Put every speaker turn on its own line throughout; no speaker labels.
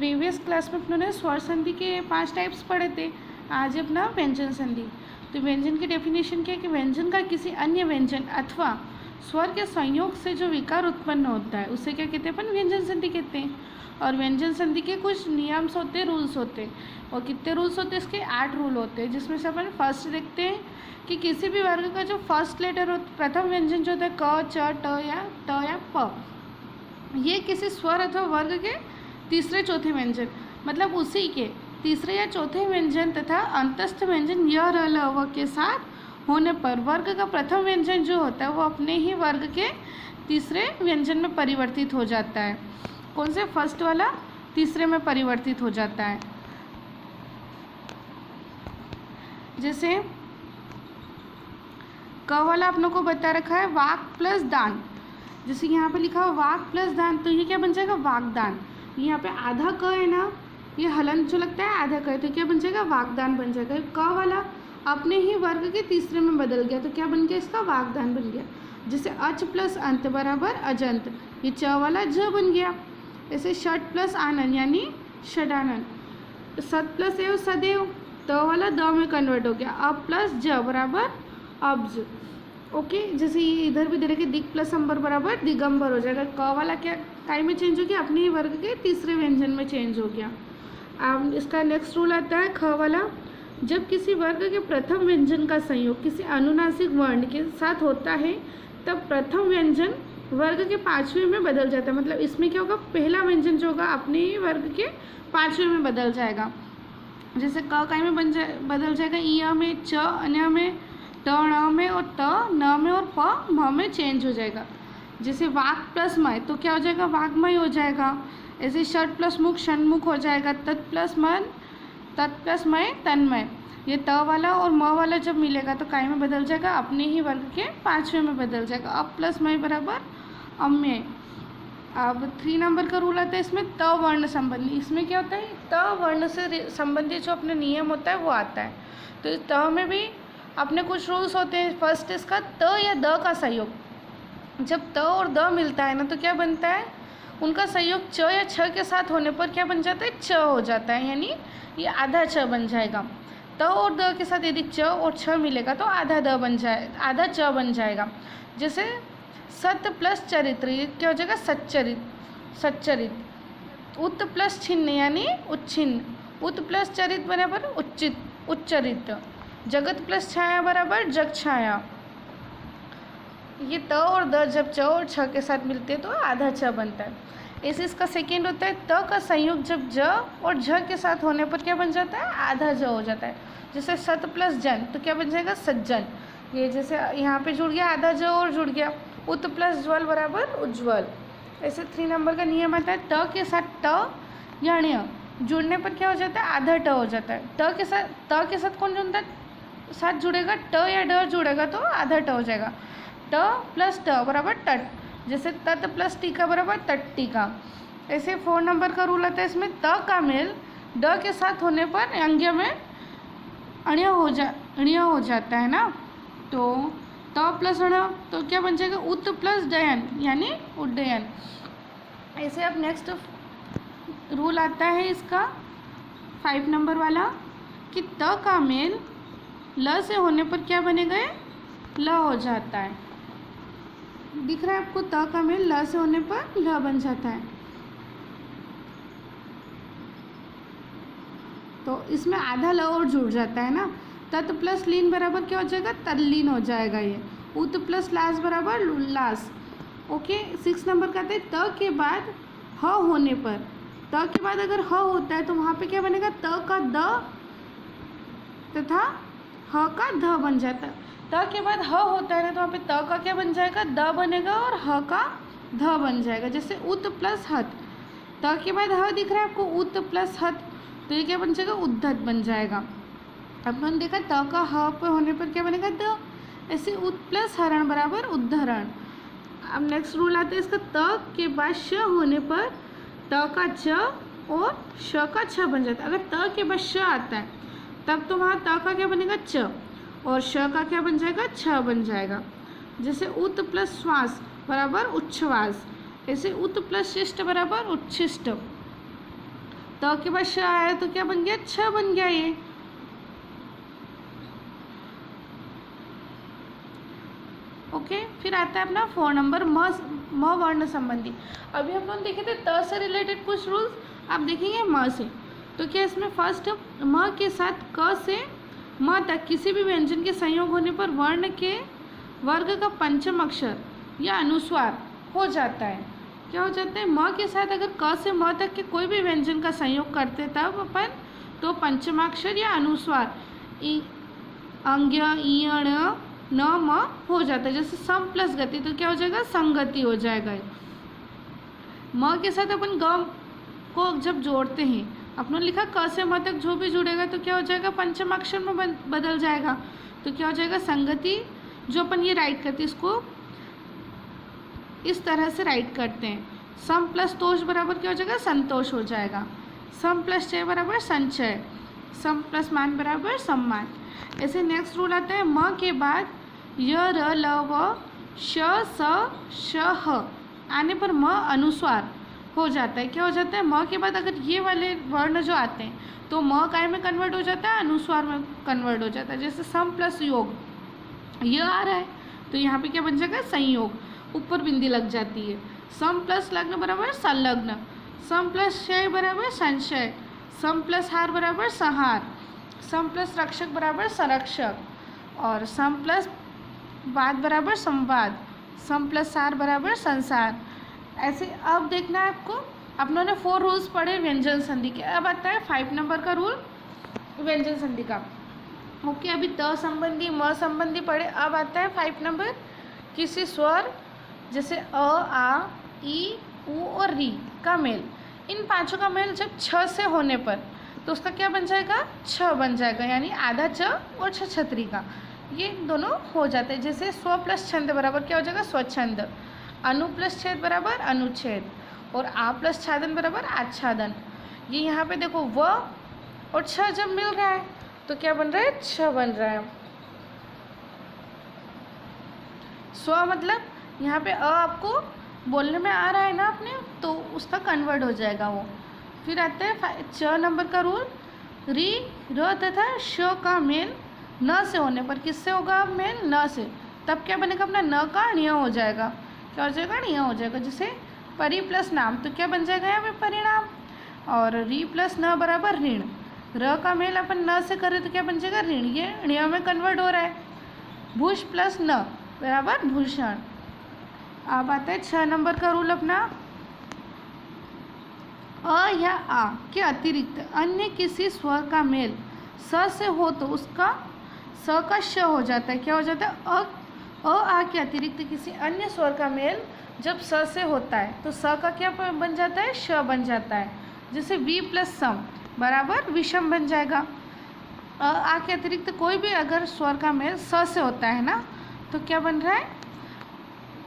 Previous class में अपनों ने स्वर संधि के 5 टाइप्स पढ़े थे। आज अपना व्यंजन संधि। तो व्यंजन की डेफिनेशन क्या है कि व्यंजन का किसी अन्य व्यंजन अथवा स्वर के संयोग से जो विकार उत्पन्न होता है उसे क्या कहते हैं, अपन व्यंजन संधि कहते हैं। और व्यंजन संधि के कुछ नियम्स होते हैं, रूल्स होते हैं। और कितने रूल्स होते हैं इसके? 8 रूल होते हैं, जिसमें से अपन फर्स्ट देखते हैं कि किसी भी वर्ग का जो फर्स्ट लेटर हो, प्रथम व्यंजन जो होता है क, च, ट या प, ये किसी स्वर अथवा वर्ग के तीसरे चौथे व्यंजन मतलब उसी के तीसरे या चौथे व्यंजन तथा अंतस्थ व्यंजन य, र, ल, व के साथ होने पर वर्ग का प्रथम व्यंजन जो होता है वो अपने ही वर्ग के तीसरे व्यंजन में परिवर्तित हो जाता है। कौन से? फर्स्ट वाला तीसरे में परिवर्तित हो जाता है। जैसे क वाला आप लोग को बता रखा है वाक प्लस दान। जैसे यहाँ पे लिखा हुआ वाक प्लस दान, तो ये क्या बन जाएगा? वाकदान। यहाँ पे आधा क है ना, ये हलन जो लगता है आधा क है, तो क्या बन जाएगा? वाकदान बन जाएगा। क वाला अपने ही वर्ग के तीसरे में बदल गया, तो क्या बन गया? इसका वाकदान बन गया। जैसे अच प्लस अंत बराबर अजंत, ये च वाला ज बन गया। ऐसे षट प्लस आनन यानी षडानन, सत प्लस एव सदैव, त वाला द में कन्वर्ट हो गया। अब प्लस ज बराबर अब्ज। ओके, जैसे ये इधर भी दे रखे दिक प्लस अंबर बराबर दिगंबर हो जाएगा। क वाला क्या काय में चेंज हो गया? अपने ही वर्ग के तीसरे व्यंजन में चेंज हो गया। अब इसका नेक्स्ट रूल आता है ख वाला, जब किसी वर्ग के प्रथम व्यंजन का संयोग किसी अनुनासिक वर्ण के साथ होता है तब प्रथम व्यंजन वर्ग के पांचवें में बदल जाता है। मतलब इसमें क्या होगा? पहला व्यंजन जो होगा अपने ही वर्ग के पांचवें में बदल जाएगा। जैसे क काय में बदल जाएगा, इ में, च अन्य में, ट ण में, और त न में, और प म में चेंज हो जाएगा। जैसे वाक प्लस मय, तो क्या हो जाएगा? वाग्मय हो जाएगा। ऐसे षट प्लस मुख षण्मुख हो जाएगा। तत् प्लस मन, तत् प्लस मय तन्मय। ये त वाला और म वाला जब मिलेगा तो काय में बदल जाएगा? अपने ही वर्ग के पांचवें में बदल जाएगा। अब प्लस मय बराबर अम्य। अब 3 नंबर का रूल आता है इसमें त वर्ण संबंधी। इसमें क्या होता है? त वर्ण से संबंधित जो अपने नियम होता है वो आता है। तो इस त में भी अपने कुछ रूल्स होते हैं। फर्स्ट इसका त या द का संयोग, जब त और द मिलता है ना तो क्या बनता है? उनका संयोग च या छ के साथ होने पर क्या बन जाता है? च हो जाता है, यानी ये आधा छ बन जाएगा। त और द के साथ यदि च और छ मिलेगा तो आधा द बन जाए, आधा च बन जाएगा। जैसे सत्य प्लस चरित्र, ये क्या हो जाएगा? सच्चरित, सच्चरित। उत प्लस छिन्न यानी उच्छिन्न, उत प्लस चरित बराबर उच्चित, उच्चरित। जगत प्लस छाया बराबर जग छाया। ये त और द जब च और छ के साथ मिलते हैं तो आधा छ बनता है। ऐसे इसका सेकेंड होता है त का संयोग जब ज और झ के साथ होने पर क्या बन जाता है? आधा ज हो जाता है। जैसे सत प्लस जन, तो क्या बन जाएगा? सज्जन। ये जैसे यहाँ पे जुड़ गया आधा ज और जुड़ गया। उत प्लस ज्वल बराबर उज्ज्वल। ऐसे 3 नंबर का नियम आता है त के साथ ट या ण्य जुड़ने पर क्या हो जाता है? आधा ट हो जाता है। त के साथ कौन जुड़ता है? साथ जुड़ेगा ट या ड जुड़ेगा तो आधा ट हो जाएगा। ट प्लस ट बराबर टट। जैसे तत् प्लस टीका बराबर तट्टिका। ऐसे 4 नंबर का रूल आता है इसमें त का मेल ड के साथ होने पर अंग्य में अण्य हो जाता है ना, तो त प्लस अण तो क्या बन जाएगा? उत प्लस डयन यानी उड्डयन। ऐसे अब नेक्स्ट रूल आता है इसका 5 नंबर वाला कि त का मेल ल से होने पर क्या बनेगा? ल हो जाता है। दिख रहा है आपको? त का मेल ल से होने पर ल बन जाता है। तो इसमें आधा ल और जुड़ जाता है ना। तत् प्लस लीन बराबर क्या हो जाएगा? तल्लीन हो जाएगा ये। उत प्लस लास बराबर उल्लास। ओके, 6 नंबर का आता है त के बाद ह होने पर, त के बाद अगर ह होता है तो वहाँ पे क्या बनेगा? त का द तथा ह का ध बन जाता है। त के बाद ह होता है ना तो वहाँ पे त का क्या बन जाएगा? द बनेगा और ह का ध बन जाएगा। जैसे उत प्लस हत, त के बाद ह दिख रहा है आपको? उत प्लस हत, तो ये क्या बन जाएगा? उद्धत बन जाएगा। अब हमने देखा त का ह पे होने पर क्या बनेगा? द। ऐसे उत प्लस हरण बराबर उद्धरण। अब नेक्स्ट रूल आता है इसका त के बाद श होने पर त का च और श का छ बन जाता है। अगर त के बाद श आता है तब तो वहाँ त का क्या बनेगा? च, और श का क्या बन जाएगा? छ बन जाएगा। जैसे उत प्लस श्वास बराबर उच्छ्वास। ऐसे उत प्लस शिष्ट बराबर उच्छिष्ट। त के बाद श आया तो क्या बन गया, छ बन गया ये। ओके, फिर आता है अपना 4 नंबर म वर्ण संबंधी। अभी हम लोग देखे थे त से रिलेटेड कुछ रूल्स, आप देखेंगे म से। तो क्या इसमें फर्स्ट म के साथ क से म तक किसी भी व्यंजन के संयोग होने पर वर्ण के वर्ग का पंचम अक्षर या अनुस्वार हो जाता है। क्या हो जाता है, म के साथ अगर क से म तक के कोई भी व्यंजन का संयोग करते तब अपन तो पंचमाक्षर या अनुस्वार अंग्य इण न म हो जाता है। जैसे सम प्लस गति तो क्या हो जाएगा, संगति हो जाएगा। म के साथ अपन ग को जब जोड़ते हैं, अपने लिखा क से म तक जो भी जुड़ेगा तो क्या हो जाएगा, पंचम अक्षर में बदल जाएगा। तो क्या हो जाएगा, संगति। जो अपन ये राइट करते हैं इसको इस तरह से राइट करते हैं, सम प्लस तोष बराबर क्या हो जाएगा, संतोष हो जाएगा। सम प्लस चय बराबर संचय, सम प्लस मान बराबर सम्मान। ऐसे नेक्स्ट रूल आता है, म के बाद य र ल व श स श ह आने पर म अनुस्वार हो जाता है। क्या हो जाता है, म के बाद अगर ये वाले वर्ण जो आते हैं तो म काय में कन्वर्ट हो जाता है, अनुस्वार में कन्वर्ट हो जाता है। जैसे सम प्लस योग, ये आ रहा है तो यहाँ पे क्या बन जाएगा, संयोग, ऊपर बिंदी लग जाती है। सम प्लस लग्न बराबर संलग्न, सम प्लस शय बराबर संशय, सम प्लस हार बराबर संहार, सम प्लस रक्षक बराबर संरक्षक, और सम प्लस वाद बराबर संवाद, सम प्लस सार बराबर संसार। ऐसे अब देखना है आपको, अपनों ने 4 रूल्स पढ़े व्यंजन संधि के। अब आता है 5 नंबर का रूल व्यंजन संधि का। ओके, अभी त संबंधी म संबंधी पढ़े। अब आता है 5 नंबर, किसी स्वर जैसे अ आ ई उ और री का मेल। इन पांचों का मेल जब छ से होने पर तो उसका क्या बन जाएगा, छ बन जाएगा, यानी आधा च और छ छतरी का ये दोनों हो जाते हैं। जैसे स्व प्लस छंद बराबर क्या हो जाएगा, स्वच्छंद, अनु प्लस छेद बराबर अनुच्छेद, और आ प्लस छादन बराबर आच्छादन। ये यहाँ पे देखो व और छ जब मिल रहा है तो क्या बन रहा है, छ बन रहा है। स्व मतलब यहाँ पे अ आपको बोलने में आ रहा है ना अपने, तो उसका कन्वर्ट हो जाएगा वो। फिर आता है 4 नंबर का रूल, री र तथा श का मेल न से होने पर किससे होगा, मेल न से, तब क्या बनेगा, अपना न का ण्य हो जाएगा। क्या हो जाएगा, ण्य हो जाएगा। जैसे परि प्लस नाम तो क्या बन जाएगा यहाँ पे, परिणाम, और री प्लस न बराबर ऋण, र का मेल अपन न से करें तो क्या बन जाएगा, ऋण, ये ण्य में कन्वर्ट हो रहा है। भूष प्लस न बराबर भूषण। अब आता है 6 नंबर का रूल अपना, अ या आ के अतिरिक्त अन्य किसी स्वर का मेल स से हो तो उसका स का श हो जाता है। क्या हो जाता है, अ आ के अतिरिक्त किसी अन्य स्वर का मेल जब स से होता है तो स का क्या बन जाता है, श बन जाता है। जैसे वी प्लस सम बराबर विषम बन जाएगा। अ आ के अतिरिक्त कोई भी अगर स्वर का मेल स से होता है ना तो क्या बन रहा है,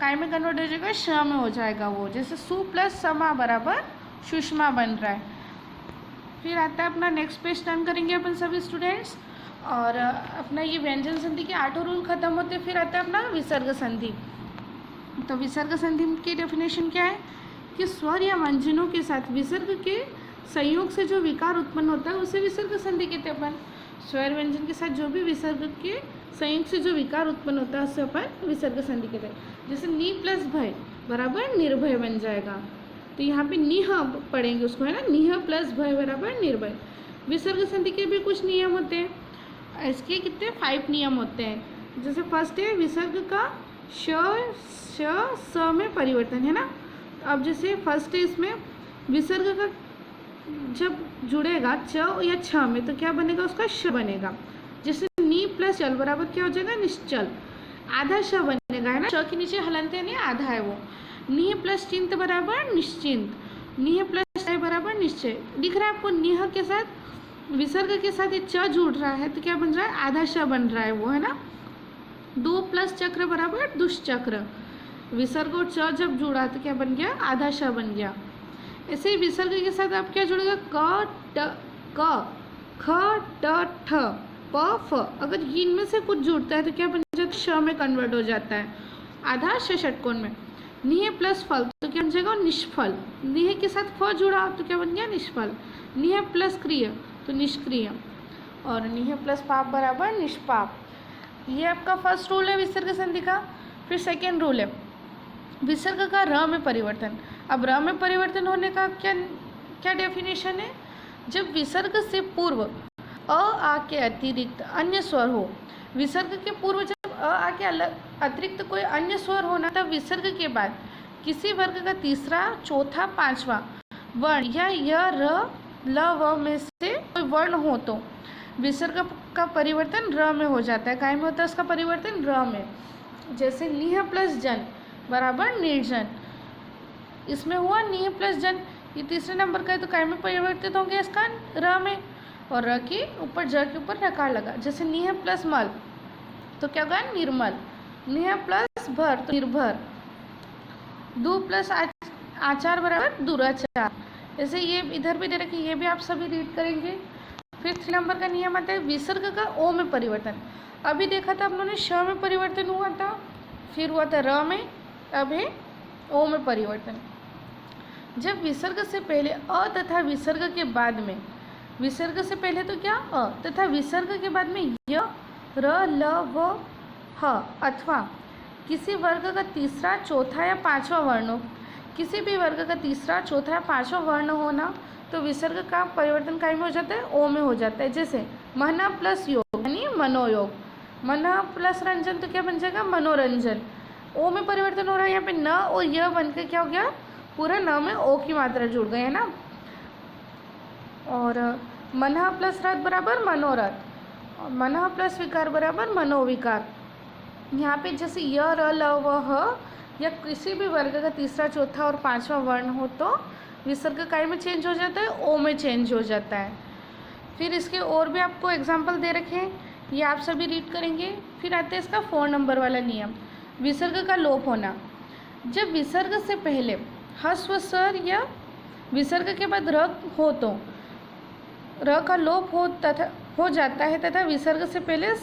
काय में कन्वर्ट हो जाएगा, श में हो जाएगा वो। जैसे सु प्लस समा बराबर सुषमा बन रहा है। फिर आता है अपना नेक्स्ट पेज टर्न करेंगे अपन सभी स्टूडेंट्स, और अपना ये व्यंजन संधि के 8 रूल खत्म होते। फिर आता है अपना विसर्ग संधि। तो विसर्ग संधि की डेफिनेशन क्या है कि स्वर या व्यंजनों के साथ विसर्ग के संयोग से जो विकार उत्पन्न होता है उसे विसर्ग संधि कहते हैं अपन। स्वर व्यंजन के साथ जो भी विसर्ग के संयोग से जो विकार उत्पन्न होता है उसे अपन विसर्ग संधि कहते हैं। जैसे नी प्लस भय बराबर निर्भय बन जाएगा, तो यहाँ पे निह पढ़ेंगे उसको, है ना, निह प्लस भय बराबर निर्भय। विसर्ग संधि के भी कुछ नियम होते हैं, इसके कितने 5 नियम होते हैं। जैसे फर्स्ट है विसर्ग का श श स में परिवर्तन, है ना। अब जैसे फर्स्ट है इसमें विसर्ग का जब जुड़ेगा च या छ में तो क्या बनेगा, उसका श बनेगा। जैसे नी प्लस चल बराबर क्या हो जाएगा, निश्चल, आधा श बनेगा, है ना, श के नीचे हलंत नहीं, आधा है वो। निह प्लस चिंत बराबर निश्चिंत, निह प्लस चय बराबर निश्चय। दिख रहा है आपको, निह के साथ विसर्ग के साथ ये च जुड़ रहा है तो क्या बन रहा है, आधा श बन रहा है वो, है ना। 2 प्लस चक्र बराबर दुष्चक्र, विसर्ग और च जब जुड़ा तो क्या बन गया, आधा श बन गया। ऐसे ही विसर्ग के साथ अब क्या जुड़ेगा, क ट क ख ट ठ प फ, अगर इनमें से कुछ जुड़ता है तो क्या बन जाता है, श में कन्वर्ट हो जाता है, आधा ष षटकोण में। निह प्लस फल तो क्या बन जाएगा निष्फल। निह के साथ फ जुड़ा तो क्या बन गया निष्फल। निह प्लस क्रिय तो निष्क्रिय। और निह प्लस पाप बराबर निष्पाप। ये आपका फर्स्ट रूल है विसर्ग संधि का। फिर सेकेंड रूल है विसर्ग का र में परिवर्तन। अब र में परिवर्तन होने का क्या क्या डेफिनेशन है? जब विसर्ग से पूर्व अ आ के अतिरिक्त अन्य स्वर हो। विसर्ग के पूर्व जब अ आ के अतिरिक्त कोई अन्य स्वर होना, तब विसर्ग के बाद किसी वर्ग का तीसरा, चौथा, पांचवा वर्ण या य र ल व में से कोई वर्ण हो तो विसर्ग का परिवर्तन र में हो जाता है। काय में होता है उसका परिवर्तन? र में। जैसे निह प्लस जन बराबर निर्जन, इसमें हुआ निह प्लस जन, ये तीसरे नंबर का है तो काय में परिवर्तित होंगे इसका र में। और र के ऊपर ज के ऊपर रकार लगा। जैसे निह प्लस मल तो क्या होगा निर्मल। निह प्लस भर तो निर्भर। दु प्लस आचार बराबर दुराचार। जैसे ये इधर भी दे रखी, ये भी आप सभी रीड करेंगे। फिर 3 नंबर का नियम आता है विसर्ग का ओ में परिवर्तन। अभी देखा था हम लोगों ने श में परिवर्तन हुआ था, फिर हुआ था र में, अब है ओ में परिवर्तन। जब विसर्ग से पहले अ तथा विसर्ग के बाद में, विसर्ग से पहले तो क्या अ तथा विसर्ग के बाद में य र ल व ह अथवा किसी वर्ग का तीसरा, चौथा या पांचवा वर्ण हो। किसी भी वर्ग का तीसरा, चौथा या पांचवा वर्ण होना तो विसर्ग का परिवर्तन काय में हो जाता है? ओ में हो जाता है। जैसे मन प्लस योग यानी मनोयोग। मन प्लस रंजन तो क्या बन जाएगा? मनोरंजन। ओ में परिवर्तन हो रहा है, यहाँ पे न और य बन के क्या हो गया? पूरा न में ओ की मात्रा जुड़ गई है ना। और मन प्लस रथ बराबर मनोरथ, और मन प्लस विकार बराबर मनोविकार। यहाँ पे जैसे य र ल व ह या किसी भी वर्ग का तीसरा, चौथा और पांचवा वर्ण हो तो विसर्ग काय में चेंज हो जाता है? ओ में चेंज हो जाता है। फिर इसके और भी आपको एग्जाम्पल दे रखे हैं, ये आप सभी रीड करेंगे। फिर आता है इसका 4 नंबर वाला नियम विसर्ग का लोप होना। जब विसर्ग से पहले ह्रस्व स्वर या विसर्ग के बाद र हो तो र का लोप हो जाता है तथा विसर्ग से पहले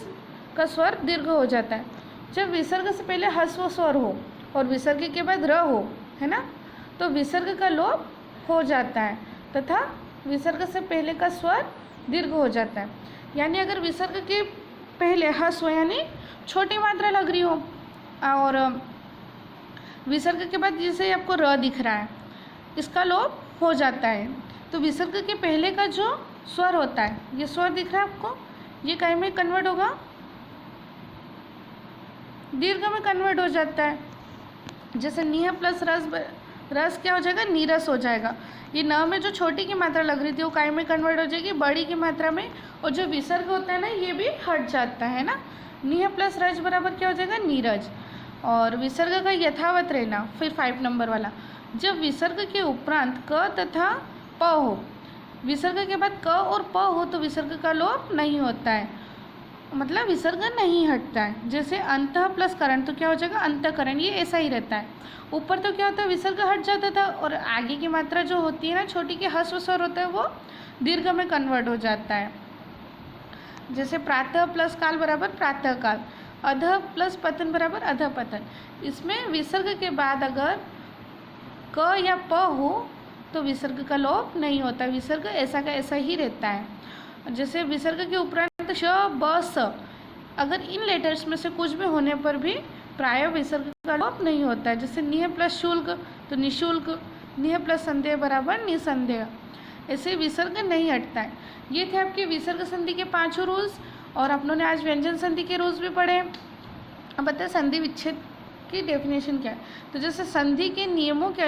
का स्वर दीर्घ हो जाता है। जब विसर्ग से पहले ह्रस्व स्वर हो और विसर्ग के बाद र हो, है ना, तो विसर्ग का लोप हो जाता है तथा विसर्ग से पहले का स्वर दीर्घ हो जाता है। यानी अगर विसर्ग के पहले ह्रस्व यानी छोटी मात्रा लग रही हो और विसर्ग के बाद जैसे आपको र दिख रहा है, इसका लोप हो जाता है, तो विसर्ग के पहले का जो स्वर होता है, ये स्वर दिख रहा है आपको, ये काय में कन्वर्ट होगा? दीर्घ में कन्वर्ट हो जाता है। जैसे निह प्लस रस क्या हो जाएगा? नीरस हो जाएगा। ये न में जो छोटी की मात्रा लग रही थी वो काय में कन्वर्ट हो जाएगी? बड़ी की मात्रा में। और जो विसर्ग होता है ना, ये भी हट जाता है ना। निह प्लस रज बराबर क्या हो जाएगा? नीरज। और विसर्ग का यथावत रहना। फिर 5 नंबर वाला, जब विसर्ग के उपरांत क तथा प हो, विसर्ग के बाद क और प हो तो विसर्ग का लोप नहीं होता है, मतलब विसर्ग नहीं हटता है। जैसे अंतः प्लस करण तो क्या हो जाएगा? अंतःकरण। ये ऐसा ही रहता है। ऊपर तो क्या होता है? विसर्ग हट जाता था और आगे की मात्रा जो होती है ना, छोटी के ह्रस्व स्वर होता है, वो दीर्घ में कन्वर्ट हो जाता है। जैसे प्रातः प्लस काल बराबर प्रातः काल, अधः प्लस पतन बराबर अधः पतन। इसमें विसर्ग के बाद अगर क या प हो तो विसर्ग का लोप नहीं होता, विसर्ग ऐसा का ऐसा ही रहता है। जैसे विसर्ग के उपरांत श ब स, अगर इन लेटर्स में से कुछ भी होने पर भी प्राय विसर्ग का लोप नहीं होता है। जैसे निह प्लस शुल्क तो निःशुल्क, निह प्लस संदेह बराबर निसंदेह, ऐसे विसर्ग नहीं हटता है। ये थे आपके विसर्ग संधि के 5 रूल्स। और अपनों ने आज व्यंजन संधि के रूल्स भी पढ़े। अब बताए संधि विच्छेद की डेफिनेशन क्या है। तो जैसे संधि के नियमों के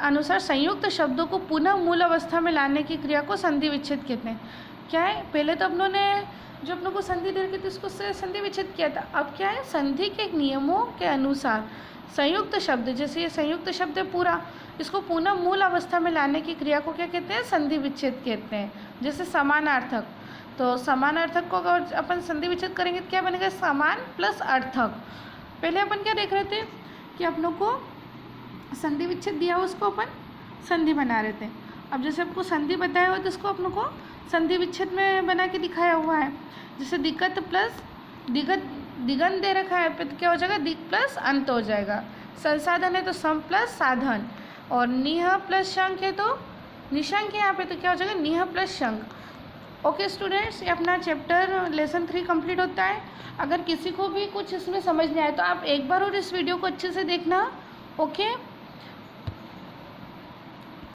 अनुसार संयुक्त शब्दों को पुनः मूल अवस्था में लाने की क्रिया को संधि विच्छेद कहते हैं। क्या है? पहले तो अपनों ने जो अपनों को संधि दे रखी थी उसको संधि विच्छेद किया था। अब क्या है? संधि के नियमों के अनुसार संयुक्त शब्द, जैसे ये संयुक्त शब्द है पूरा, इसको पुनः मूल अवस्था में लाने की क्रिया को क्या कहते हैं? संधि विच्छेद कहते हैं। जैसे समानार्थक, तो समानार्थक को अगर अपन संधि विच्छेद करेंगे तो क्या बनेगा? समान प्लस अर्थक। पहले अपन क्या देख रहे थे कि अपनों को संधि विच्छेद दिया हो उसको अपन संधि बना रहे थे। अब जैसे आपको संधि बताया हो तो इसको अपनों को संधि विच्छेद में बना के दिखाया हुआ है। जैसे दिक्कत प्लस दिगत दिगंत दे रखा है तो क्या हो जाएगा, दिक प्लस अंत हो जाएगा। संसाधन है तो सम प्लस साधन, और निह प्लस शंख है तो निशंक है यहाँ पे, तो क्या हो जाएगा निह प्लस शंख। ओके स्टूडेंट्स, ये अपना चैप्टर लेसन 3 कंप्लीट होता है। अगर किसी को भी कुछ इसमें समझ नहीं आए तो आप एक बार और इस वीडियो को अच्छे से देखना। ओके।